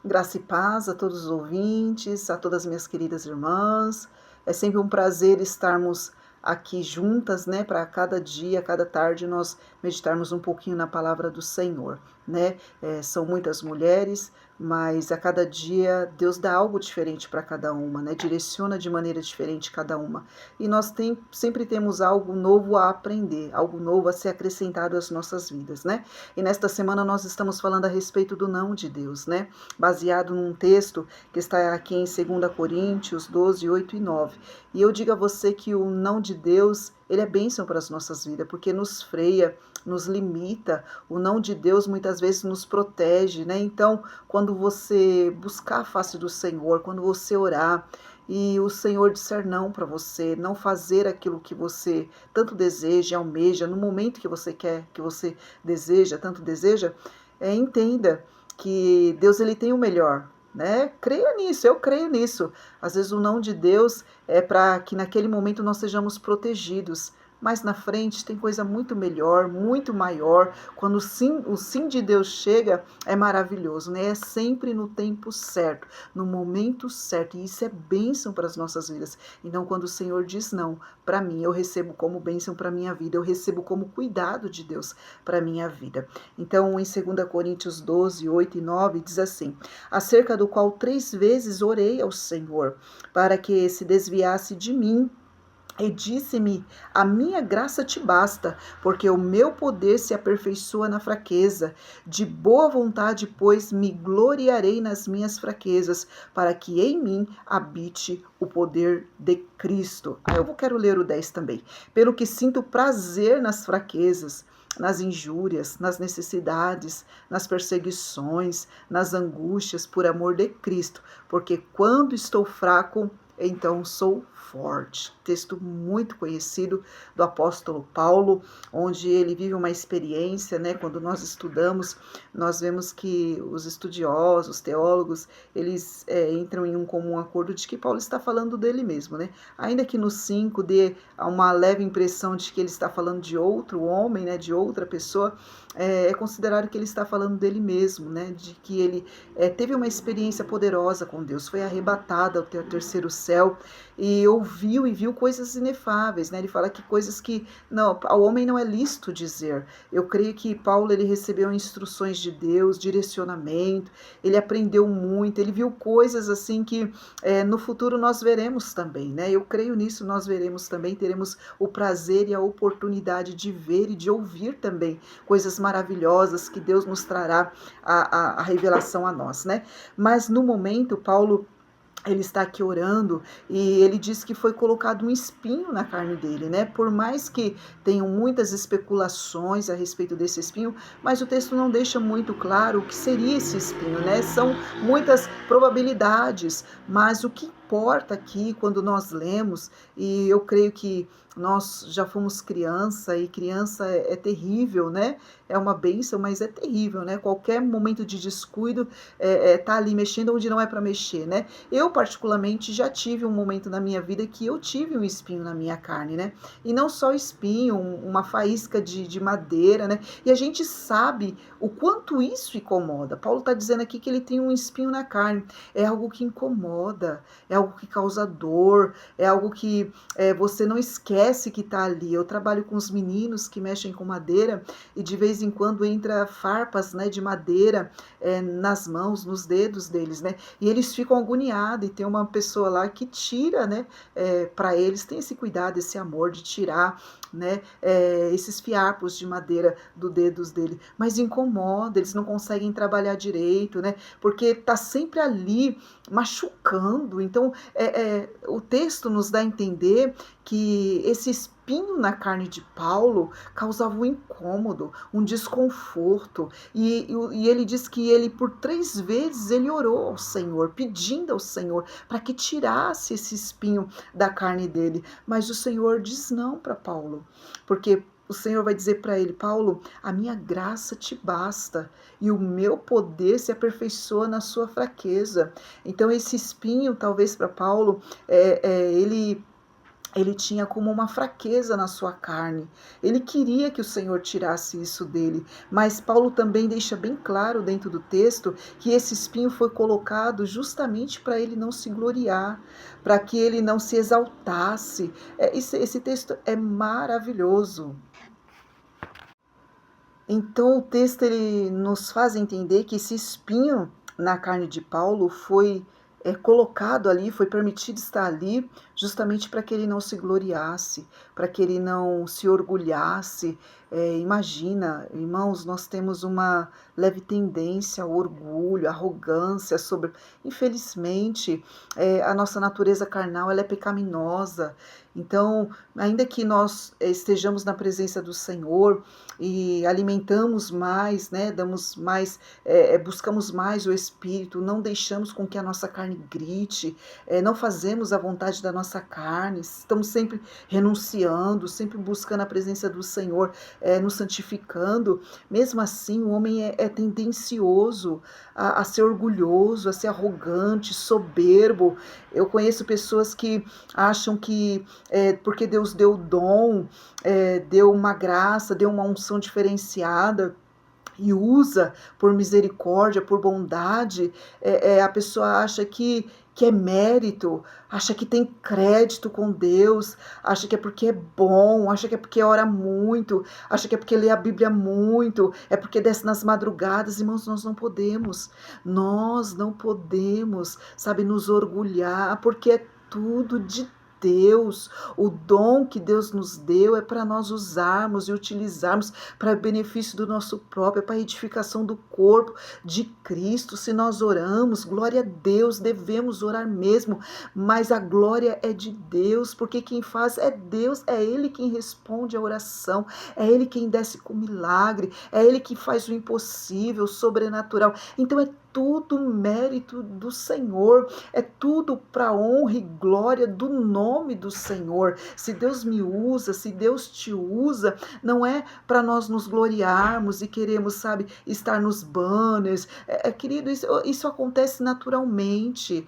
Graça e paz a todos os ouvintes, a todas as minhas queridas irmãs. É sempre um prazer estarmos aqui juntas, né, para cada dia, cada tarde nós meditarmos um pouquinho na palavra do Senhor, né? São muitas mulheres, mas a cada dia Deus dá algo diferente para cada uma, né? Direciona de maneira diferente cada uma. E nós sempre temos algo novo a aprender, algo novo a ser acrescentado às nossas vidas, né? E nesta semana nós estamos falando a respeito do não de Deus, né? Baseado num texto que está aqui em 2 Coríntios 12, 8 e 9. E eu digo a você que o não de Deus, ele é bênção para as nossas vidas, porque nos freia, nos limita. O não de Deus muitas vezes nos protege, né? Então, quando você buscar a face do Senhor, quando você orar, e o Senhor disser não para você, não fazer aquilo que você tanto deseja, almeja, no momento que você quer, que você deseja, tanto deseja, entenda que Deus ele tem o melhor, né? Creia nisso, eu creio nisso. Às vezes o não de Deus é para que naquele momento nós sejamos protegidos, mas na frente tem coisa muito melhor, muito maior. Quando o sim de Deus chega, é maravilhoso, né? É sempre no tempo certo, no momento certo, e isso é bênção para as nossas vidas. Então, quando o Senhor diz não para mim, eu recebo como bênção para minha vida, eu recebo como cuidado de Deus para minha vida. Então, em 2 Coríntios 12, 8 e 9, diz assim: acerca do qual 3 vezes orei ao Senhor, para que se desviasse de mim, e disse-me: a minha graça te basta, porque o meu poder se aperfeiçoa na fraqueza. De boa vontade, pois, me gloriarei nas minhas fraquezas, para que em mim habite o poder de Cristo. Eu quero ler o 10 também. Pelo que sinto prazer nas fraquezas, nas injúrias, nas necessidades, nas perseguições, nas angústias, por amor de Cristo, porque quando estou fraco, então sou forte. Texto muito conhecido do apóstolo Paulo, onde ele vive uma experiência, né? Quando nós estudamos, nós vemos que os estudiosos, teólogos, eles entram em um comum acordo de que Paulo está falando dele mesmo, né? Ainda que no 5 dê uma leve impressão de que ele está falando de outro homem, né? De outra pessoa, é considerado que ele está falando dele mesmo, né? De que ele teve uma experiência poderosa com Deus, foi arrebatado ao terceiro céu e ouviu e viu coisas inefáveis, né? Ele fala que coisas que não, ao homem não é lícito dizer. Eu creio que Paulo ele recebeu instruções de Deus, direcionamento, ele aprendeu muito, ele viu coisas assim que no futuro nós veremos também, né? Eu creio nisso, nós veremos também, teremos o prazer e a oportunidade de ver e de ouvir também coisas maravilhosas que Deus nos trará a revelação a nós, né? Mas no momento, Paulo ele está aqui orando e ele diz que foi colocado um espinho na carne dele, né? Por mais que tenham muitas especulações a respeito desse espinho, mas o texto não deixa muito claro o que seria esse espinho, né? São muitas probabilidades, mas o que importa aqui quando nós lemos, e eu creio que nós já fomos criança e criança é terrível, né? É uma bênção, mas é terrível, né? Qualquer momento de descuido tá ali mexendo onde não é para mexer, né? Eu, particularmente, já tive um momento na minha vida que eu tive um espinho na minha carne, né? E não só espinho, uma faísca de madeira, né? E a gente sabe o quanto isso incomoda. Paulo está dizendo aqui que ele tem um espinho na carne. É algo que incomoda, é algo que causa dor, é algo que você não esquece que está ali. Eu trabalho com os meninos que mexem com madeira e de vez em quando entra farpas, né, de madeira nas mãos, nos dedos deles, né? E eles ficam agoniados e tem uma pessoa lá que tira, né? Para eles tem esse cuidado, esse amor de tirar, né? Esses fiapos de madeira dos dedos dele, mas incomoda, eles não conseguem trabalhar direito, né? Porque tá sempre ali machucando. Então, o texto nos dá a entender que esse espinho na carne de Paulo causava um incômodo, um desconforto, e ele diz que ele por 3 vezes ele orou ao Senhor, pedindo ao Senhor para que tirasse esse espinho da carne dele, mas o Senhor diz não para Paulo, porque o Senhor vai dizer para ele: Paulo, a minha graça te basta e o meu poder se aperfeiçoa na sua fraqueza. Então esse espinho, talvez para Paulo, ele ele tinha como uma fraqueza na sua carne. Ele queria que o Senhor tirasse isso dele, mas Paulo também deixa bem claro dentro do texto que esse espinho foi colocado justamente para ele não se gloriar, para que ele não se exaltasse. Esse texto é maravilhoso. Então o texto ele nos faz entender que esse espinho na carne de Paulo foi colocado ali, foi permitido estar ali, justamente para que ele não se gloriasse, para que ele não se orgulhasse. Imagina, irmãos, nós temos uma leve tendência ao orgulho, arrogância sobre. Infelizmente, a nossa natureza carnal ela é pecaminosa. Então, ainda que nós estejamos na presença do Senhor e alimentamos mais, né, damos mais, buscamos mais o Espírito, não deixamos com que a nossa carne grite, não fazemos a vontade da nossa carne, estamos sempre renunciando, sempre buscando a presença do Senhor, nos santificando. Mesmo assim, o homem é tendencioso a ser orgulhoso, a ser arrogante, soberbo. Eu conheço pessoas que acham que porque Deus deu o dom, deu uma graça, deu uma unção diferenciada e usa por misericórdia, por bondade, a pessoa acha que é mérito, acha que tem crédito com Deus, acha que é porque é bom, acha que é porque ora muito, acha que é porque lê a Bíblia muito, é porque desce nas madrugadas. Irmãos, nós não podemos, sabe, nos orgulhar, porque é tudo de Deus. O dom que Deus nos deu é para nós usarmos e utilizarmos para benefício do nosso próprio, para a edificação do corpo de Cristo. Se nós oramos, glória a Deus, devemos orar mesmo, mas a glória é de Deus, porque quem faz é Deus, é Ele quem responde a oração, é Ele quem desce com milagre, é Ele que faz o impossível, o sobrenatural. Então é tudo mérito do Senhor, é tudo para honra e glória do nome do Senhor. Se Deus me usa, se Deus te usa, não é para nós nos gloriarmos e queremos, sabe, estar nos banners. Querido, isso acontece naturalmente.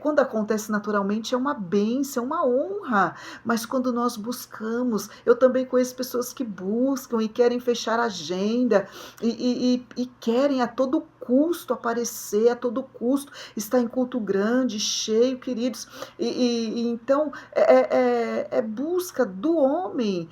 Quando acontece naturalmente é uma bênção, é uma honra. Mas quando nós buscamos, eu também conheço pessoas que buscam e querem fechar agenda e querem a todo custo aparecer, a todo custo estar em culto grande, cheio, queridos. Então é busca do homem,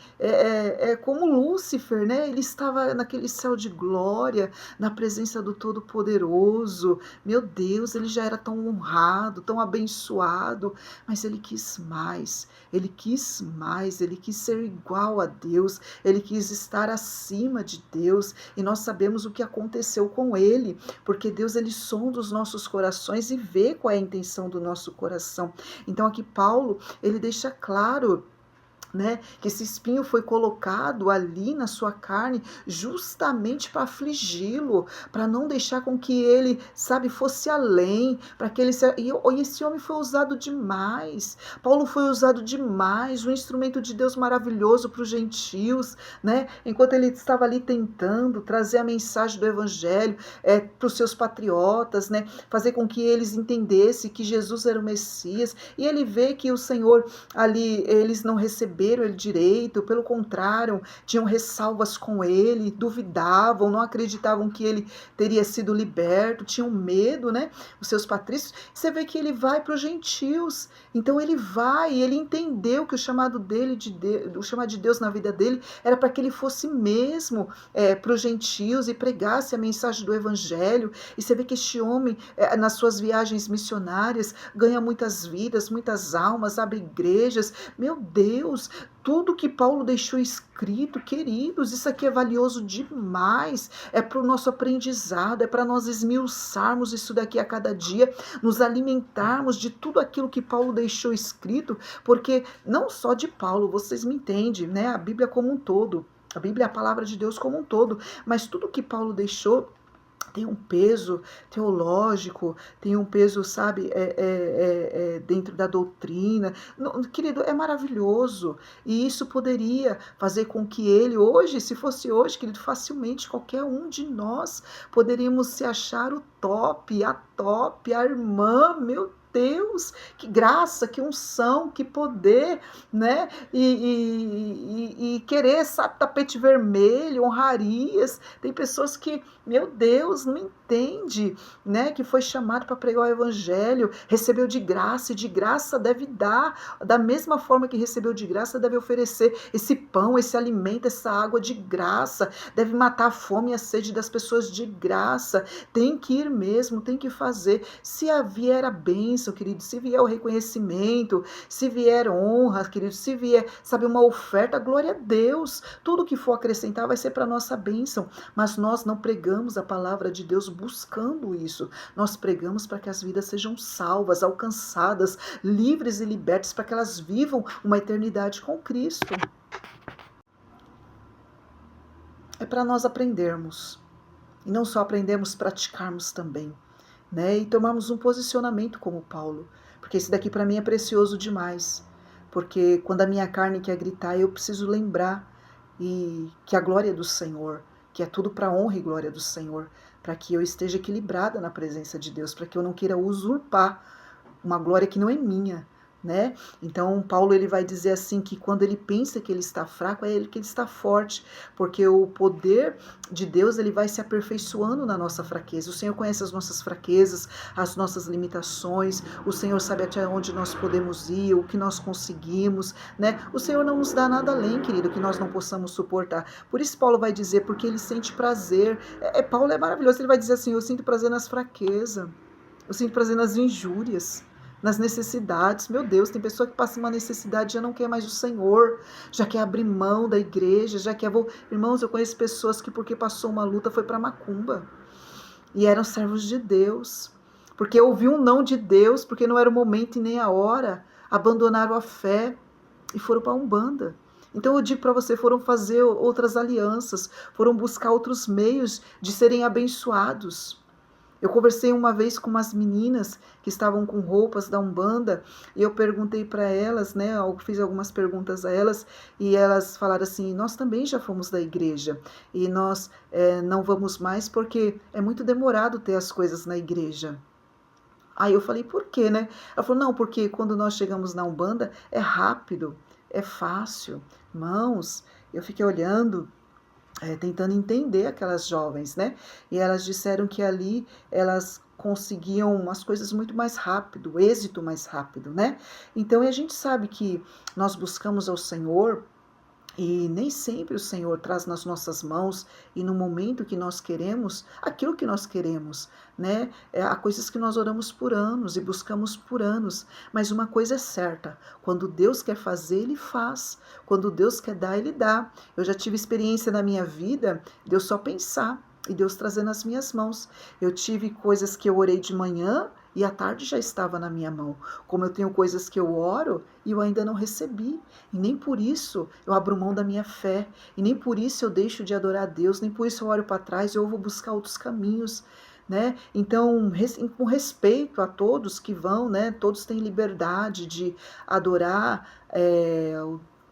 como Lúcifer, né? Ele estava naquele céu de glória, na presença do Todo-Poderoso. Meu Deus, ele já era tão honrado, tão abençoado, mas ele quis mais, ele quis mais, ele quis ser igual a Deus, ele quis estar acima de Deus, e nós sabemos o que aconteceu com ele, porque Deus ele sonda os nossos corações e vê qual é a intenção do nosso coração. Então aqui Paulo, ele deixa claro, né, que esse espinho foi colocado ali na sua carne justamente para afligi-lo, para não deixar com que ele, sabe, fosse além, para que ele e esse homem foi usado demais. Paulo foi usado demais, um instrumento de Deus maravilhoso para os gentios, né? Enquanto ele estava ali tentando trazer a mensagem do evangelho para os seus patriotas, né, fazer com que eles entendessem que Jesus era o Messias, e ele vê que o Senhor ali, eles não receberam ele direito, pelo contrário, tinham ressalvas com ele, duvidavam, não acreditavam que ele teria sido liberto, tinham medo, né? Os seus patrícios. Você vê que ele vai para os gentios. Então ele vai, ele entendeu que o chamado dele, o chamado de Deus na vida dele, era para que ele fosse mesmo para os gentios e pregasse a mensagem do evangelho. E você vê que este homem, nas suas viagens missionárias, ganha muitas vidas, muitas almas, abre igrejas. Meu Deus, tudo que Paulo deixou escrito, queridos, isso aqui é valioso demais, é para o nosso aprendizado, é para nós esmiuçarmos isso daqui a cada dia, nos alimentarmos de tudo aquilo que Paulo deixou escrito, porque não só de Paulo, vocês me entendem, né? A Bíblia como um todo, a Bíblia é a palavra de Deus como um todo, mas tudo que Paulo deixou tem um peso teológico, tem um peso, sabe, dentro da doutrina. Querido, é maravilhoso. E isso poderia fazer com que ele, hoje, se fosse hoje, querido, facilmente qualquer um de nós poderíamos se achar o top, a irmã, meu Deus, que graça, que unção, que poder, né? E querer, sabe, tapete vermelho, honrarias. Tem pessoas que, meu Deus, não entende, né? Que foi chamado para pregar o evangelho, recebeu de graça, e de graça deve dar, da mesma forma que recebeu de graça, deve oferecer esse pão, esse alimento, essa água de graça, deve matar a fome e a sede das pessoas de graça. Tem que ir mesmo, tem que fazer. Se vier a bênção, querido, se vier o reconhecimento, se vier honra, querido, se vier, sabe, uma oferta, glória a Deus. Tudo que for acrescentar vai ser para nossa bênção. Mas nós não pregamos a palavra de Deus buscando isso. Nós pregamos para que as vidas sejam salvas, alcançadas, livres e libertas, para que elas vivam uma eternidade com Cristo. É para nós aprendermos. E não só aprendermos, praticarmos também, né? E tomarmos um posicionamento como Paulo. Porque esse daqui para mim é precioso demais. Porque quando a minha carne quer gritar, eu preciso lembrar que a glória é do Senhor, que é tudo para a honra e glória do Senhor, para que eu esteja equilibrada na presença de Deus, para que eu não queira usurpar uma glória que não é minha, né? Então Paulo ele vai dizer assim que quando ele pensa que ele está fraco, é ele que ele está forte, porque o poder de Deus ele vai se aperfeiçoando na nossa fraqueza. O Senhor conhece as nossas fraquezas, as nossas limitações, o Senhor sabe até onde nós podemos ir, o que nós conseguimos, né? O Senhor não nos dá nada além, querido, que nós não possamos suportar. Por isso Paulo vai dizer, porque ele sente prazer. Paulo é maravilhoso, ele vai dizer assim, eu sinto prazer nas fraquezas, eu sinto prazer nas injúrias, nas necessidades. Meu Deus, tem pessoa que passa uma necessidade e já não quer mais o Senhor, já quer abrir mão da igreja, já quer... Irmãos, eu conheço pessoas que porque passou uma luta foi para macumba e eram servos de Deus, porque ouviu um não de Deus, porque não era o momento e nem a hora, abandonaram a fé e foram para a Umbanda. Então eu digo para você, foram fazer outras alianças, foram buscar outros meios de serem abençoados. Eu conversei uma vez com umas meninas que estavam com roupas da Umbanda e eu perguntei para elas, né, eu fiz algumas perguntas a elas e elas falaram assim, nós também já fomos da igreja e nós não vamos mais porque é muito demorado ter as coisas na igreja. Aí eu falei, por quê, né? Ela falou, não, porque quando nós chegamos na Umbanda é rápido, é fácil. Irmãos, eu fiquei olhando, tentando entender aquelas jovens, né? E elas disseram que ali elas conseguiam as coisas muito mais rápido, o êxito mais rápido, né? Então a gente sabe que nós buscamos ao Senhor e nem sempre o Senhor traz nas nossas mãos e no momento que nós queremos, aquilo que nós queremos, né? Há coisas que nós oramos por anos e buscamos por anos, mas uma coisa é certa, quando Deus quer fazer, Ele faz. Quando Deus quer dar, Ele dá. Eu já tive experiência na minha vida de eu só pensar e Deus trazer nas minhas mãos. Eu tive coisas que eu orei de manhã e à tarde já estava na minha mão. Como eu tenho coisas que eu oro e eu ainda não recebi. E nem por isso eu abro mão da minha fé. E nem por isso eu deixo de adorar a Deus. Nem por isso eu olho para trás e eu vou buscar outros caminhos, né? Então, com respeito a todos que vão, né? Todos têm liberdade de adorar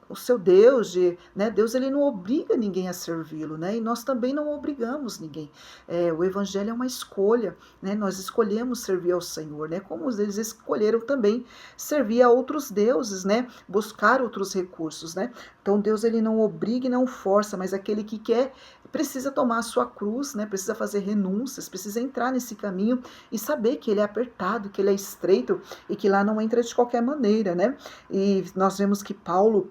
o seu Deus, né? Deus ele não obriga ninguém a servi-lo, né? E nós também não obrigamos ninguém. O evangelho é uma escolha, né? Nós escolhemos servir ao Senhor, né? Como eles escolheram também servir a outros deuses, né? Buscar outros recursos, né? Então Deus ele não obriga e não força, mas aquele que quer precisa tomar a sua cruz, né? Precisa fazer renúncias, precisa entrar nesse caminho e saber que ele é apertado, que ele é estreito e que lá não entra de qualquer maneira, né? E nós vemos que Paulo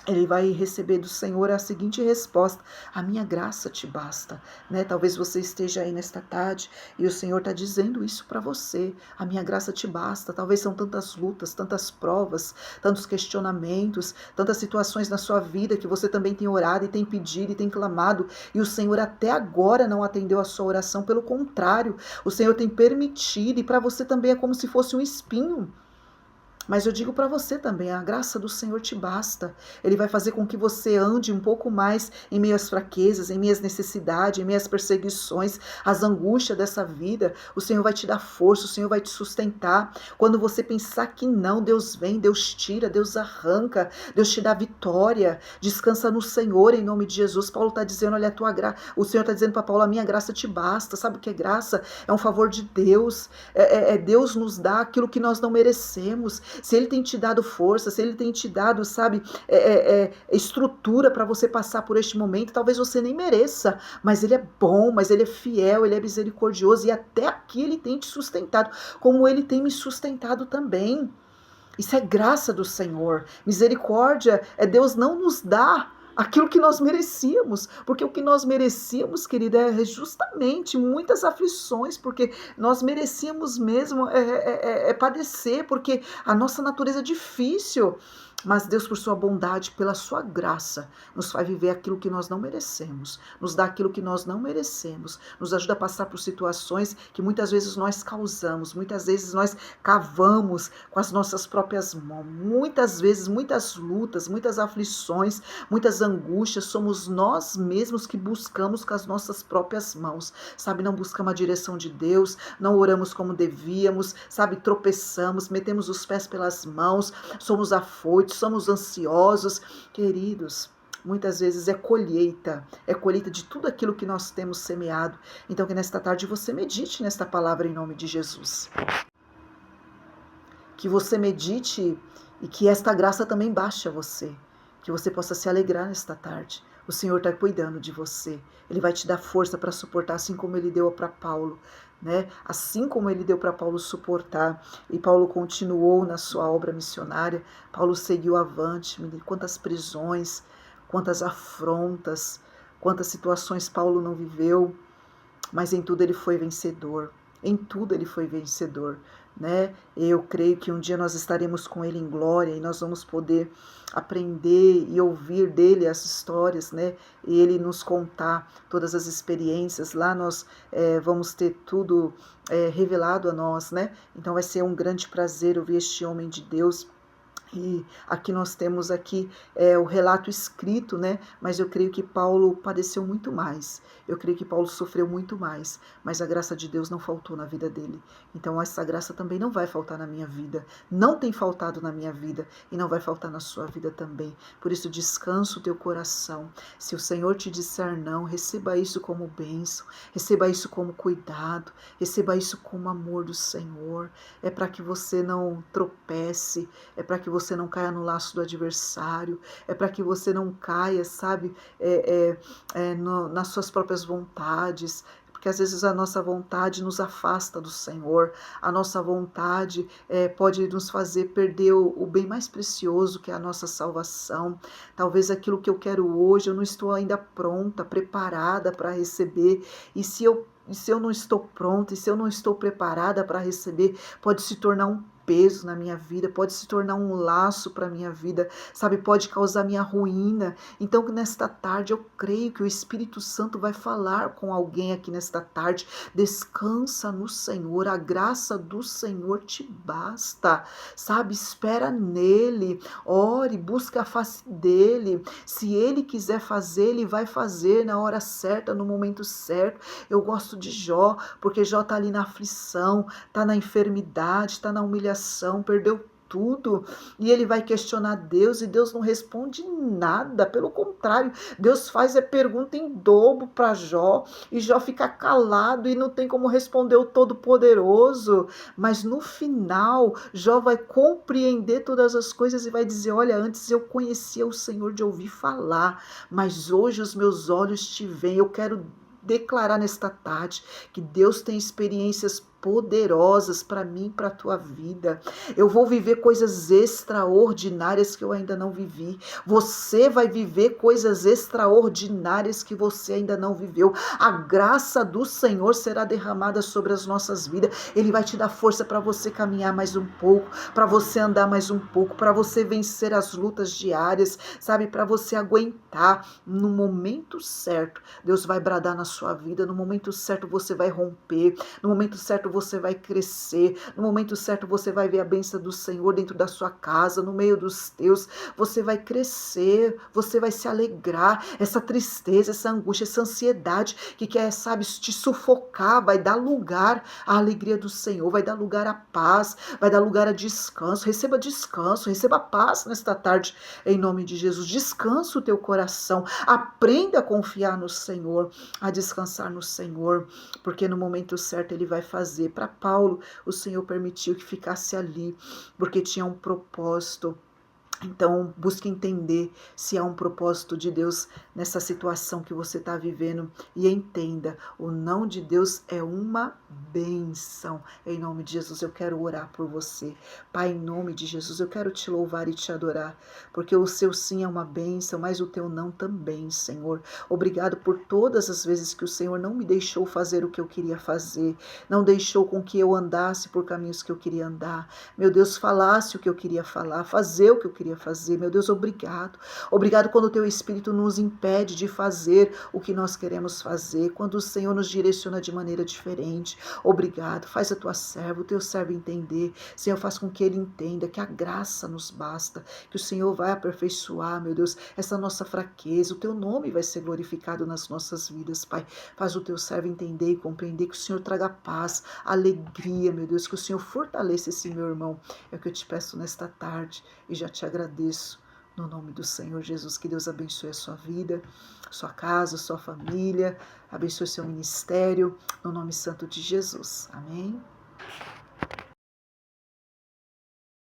ele vai receber do Senhor a seguinte resposta: a minha graça te basta, né? Talvez você esteja aí nesta tarde e o Senhor está dizendo isso para você: a minha graça te basta. Talvez são tantas lutas, tantas provas, tantos questionamentos, tantas situações na sua vida que você também tem orado e tem pedido e tem clamado e o Senhor até agora não atendeu a sua oração. Pelo contrário, o Senhor tem permitido e para você também é como se fosse um espinho. Mas eu digo para você também, a graça do Senhor te basta. Ele vai fazer com que você ande um pouco mais em meio às fraquezas, em meio às necessidades, em meio às perseguições, às angústias dessa vida. O Senhor vai te dar força, o Senhor vai te sustentar. Quando você pensar que não, Deus vem, Deus tira, Deus arranca, Deus te dá vitória. Descansa no Senhor em nome de Jesus. Paulo está dizendo, olha, o Senhor está dizendo para Paulo, a minha graça te basta. Sabe o que é graça? É um favor de Deus. Deus nos dá aquilo que nós não merecemos. Se Ele tem te dado força, se Ele tem te dado, sabe, estrutura para você passar por este momento, talvez você nem mereça, mas Ele é bom, mas Ele é fiel, Ele é misericordioso, e até aqui Ele tem te sustentado, como Ele tem me sustentado também. Isso é graça do Senhor. Misericórdia é Deus não nos dar aquilo que nós merecíamos, porque o que nós merecíamos, querida, é justamente muitas aflições, porque nós merecíamos mesmo padecer, porque a nossa natureza é difícil. Mas Deus, por sua bondade, pela sua graça, nos faz viver aquilo que nós não merecemos, nos dá aquilo que nós não merecemos, nos ajuda a passar por situações que muitas vezes nós causamos, muitas vezes nós cavamos com as nossas próprias mãos, muitas vezes, muitas lutas, muitas aflições, muitas angústias, somos nós mesmos que buscamos com as nossas próprias mãos, sabe, não buscamos a direção de Deus, não oramos como devíamos, sabe, tropeçamos, metemos os pés pelas mãos, somos afoitos, somos ansiosos, queridos. Muitas vezes é colheita de tudo aquilo que nós temos semeado. Então que nesta tarde você medite nesta palavra em nome de Jesus. Que você medite e que esta graça também baixe a você. Que você possa se alegrar nesta tarde. O Senhor está cuidando de você. Ele vai te dar força para suportar, assim como Ele deu para Paulo. Né? Assim como Ele deu para Paulo suportar. E Paulo continuou na sua obra missionária. Paulo seguiu avante. Quantas prisões, quantas afrontas, quantas situações Paulo não viveu. Mas em tudo ele foi vencedor. Em tudo ele foi vencedor. Né? Eu creio que um dia nós estaremos com Ele em glória e nós vamos poder aprender e ouvir dele as histórias, né? E Ele nos contar todas as experiências. Lá nós vamos ter tudo revelado a nós, né? Então vai ser um grande prazer ouvir este homem de Deus. E aqui nós temos o relato escrito, né? Mas eu creio que Paulo padeceu muito mais. Eu creio que Paulo sofreu muito mais. Mas a graça de Deus não faltou na vida dele. Então essa graça também não vai faltar na minha vida. Não tem faltado na minha vida e não vai faltar na sua vida também. Por isso descansa o teu coração. Se o Senhor te disser não, receba isso como bênção. Receba isso como cuidado. Receba isso como amor do Senhor. É para que você não tropece. É para que você não caia no laço do adversário, é para que você não caia, sabe, nas suas próprias vontades, porque às vezes a nossa vontade nos afasta do Senhor, a nossa vontade pode nos fazer perder o bem mais precioso, que é a nossa salvação. Talvez aquilo que eu quero hoje, eu não estou ainda pronta, preparada para receber, e se eu não estou pronta, e se eu não estou preparada para receber, pode se tornar um peso na minha vida, pode se tornar um laço para a minha vida, sabe, pode causar minha ruína. Então nesta tarde eu creio que o Espírito Santo vai falar com alguém aqui nesta tarde. Descansa no Senhor, a graça do Senhor te basta, sabe, espera nele, ore, busca a face dele. Se ele quiser fazer, ele vai fazer na hora certa, no momento certo. Eu gosto de Jó, porque Jó está ali na aflição, está na enfermidade, está na humilhação, perdeu tudo, e ele vai questionar Deus, e Deus não responde nada, pelo contrário, Deus faz pergunta em dobro para Jó, e Jó fica calado e não tem como responder o Todo-Poderoso, mas no final, Jó vai compreender todas as coisas e vai dizer, olha, antes eu conhecia o Senhor de ouvir falar, mas hoje os meus olhos te veem. Eu quero declarar nesta tarde que Deus tem experiências poderosas para mim, para a tua vida. Eu vou viver coisas extraordinárias que eu ainda não vivi. Você vai viver coisas extraordinárias que você ainda não viveu. A graça do Senhor será derramada sobre as nossas vidas. Ele vai te dar força para você caminhar mais um pouco, para você andar mais um pouco, para você vencer as lutas diárias, sabe, para você aguentar. No momento certo, Deus vai bradar na sua vida. No momento certo você vai romper. No momento certo certo você vai crescer, no momento certo você vai ver a bênção do Senhor dentro da sua casa, no meio dos teus, você vai crescer, você vai se alegrar. Essa tristeza, essa angústia, essa ansiedade que quer, sabe, te sufocar, vai dar lugar à alegria do Senhor, vai dar lugar à paz, vai dar lugar a descanso, receba paz nesta tarde, em nome de Jesus. Descansa o teu coração, aprenda a confiar no Senhor, a descansar no Senhor, porque no momento certo Ele vai fazer. Para Paulo, o Senhor permitiu que ficasse ali, porque tinha um propósito. Então, busque entender se há um propósito de Deus nessa situação que você está vivendo e entenda, o não de Deus é uma bênção. Em nome de Jesus, eu quero orar por você. Pai, em nome de Jesus, eu quero te louvar e te adorar, porque o seu sim é uma bênção, mas o teu não também, Senhor. Obrigado por todas as vezes que o Senhor não me deixou fazer o que eu queria fazer, não deixou com que eu andasse por caminhos que eu queria andar. Meu Deus, falasse o que eu queria falar, fazer o que eu queria fazer. Meu Deus, obrigado. Obrigado quando o teu Espírito nos impede de fazer o que nós queremos fazer, quando o Senhor nos direciona de maneira diferente. Obrigado. Faz a tua serva, o teu servo entender. Senhor, faz com que ele entenda que a graça nos basta, que o Senhor vai aperfeiçoar, meu Deus, essa nossa fraqueza. O teu nome vai ser glorificado nas nossas vidas, Pai. Faz o teu servo entender e compreender que o Senhor traga paz, alegria, meu Deus, que o Senhor fortaleça esse meu irmão. É o que eu te peço nesta tarde e já te agradeço. No nome do Senhor Jesus, que Deus abençoe a sua vida, sua casa, sua família, abençoe seu ministério, no nome santo de Jesus. Amém?